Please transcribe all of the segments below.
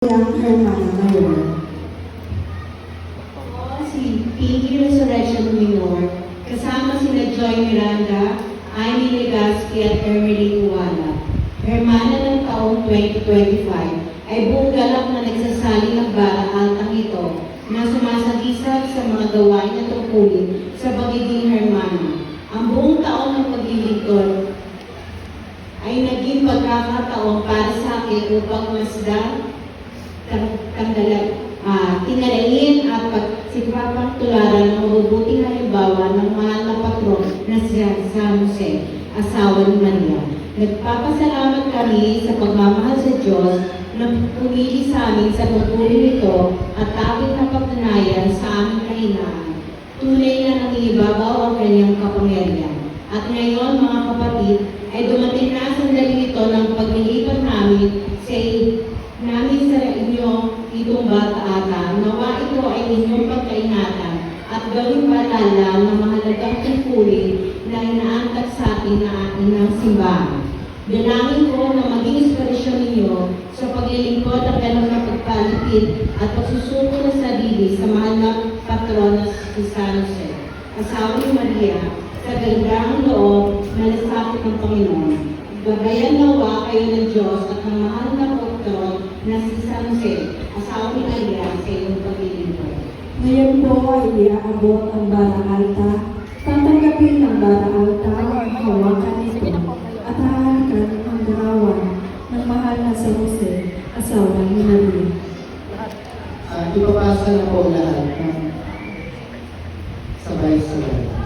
Ang hermana ngayon. Si Pinky Resurrection Minor, kasama sina Joy Miranda, Amy Legaspi at Emery Uwala. Hermana ng taong 2025 ay buong galak na nagsasali ng bara altang ito na sumasagisag sa mga gawain na tungkulin sa pagiging hermana. Ang buong taon ng paglilingkod ay naging pagkakataon para sa akin upang masdan tinalain at pagsikapagtularan ng mabubuting halimbawa ng mahal na patron na si San Jose, asawa ni Maria. Nagpapasalamat kami sa pagmamahal sa Diyos na pumili sa amin sa tungkulin ito at tawid na pagtunayan sa aming kahinaan. Tunay na nangibabaw ang kanyang kapangyarihan. At ngayon, mga kapatid, ay dumating na sandali ito ng paglilipat namin sa inyo itong bata ata. Nawa ito ay inyong pagkaingatan at gawing paalala ng mahalagang tungkulin na inaantak sa atin na atin ng simbahan. Dalangin ko na maging inspirasyon ninyo sa paglilingkod at ganang pagpalipid at pagsusuko ng sarili sa mahal na patron na si San Jose, asawa ni Maria, sa gandang loob na nasakit ng Panginoon. Gabayan nawa kayo ng Diyos at ang mahal na patron na si San Jose, asawa ni Maria, sa iyong paglilingkod. Ngayon po ay iaabot ang bara alta. Tatanggapin ng bara alta ang hawakan nito at hahalikan ang garawan ng mahal na San Jose, asawa ni Maria. Ipapasa na po lahat. Sabay-sabay.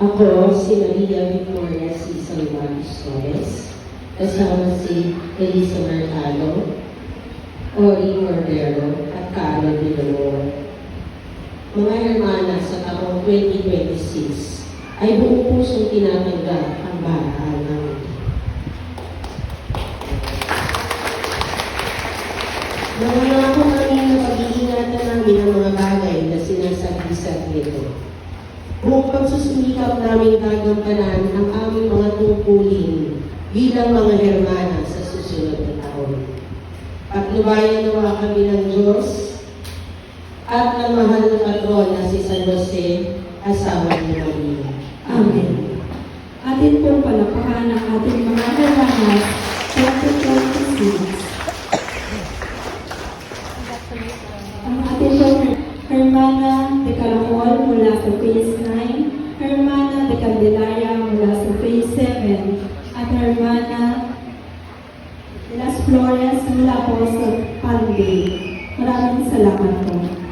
Ako, si Maria Victoria C. Salvados Torres, kasama si Elisa Mercado, Ori Cordero, at Carlo Villamor. Mga hermana sa taong 2026 ay buong pusong tinatanggap ang baral namin. Nangangako kami na pag-iingatan namin ang mga bagay na sinasagisag nito. Buong pagsusumikap namin gagampanan ang aming mga tungkulin bilang mga hermana sa susunod na taon. Patnubayan nawa kami ng Diyos at ng mahal na patron na si San Jose, asawa ni Maria. Amen. Atin pong palapakan ang ating mga hermanas 2026. Ang ating pong Hermana de Calahol mula sa Phase 9, Hermana de Candelaria mula sa Phase 7, at Hermana de las Flores mula po sa Panday. Maraming salamat po.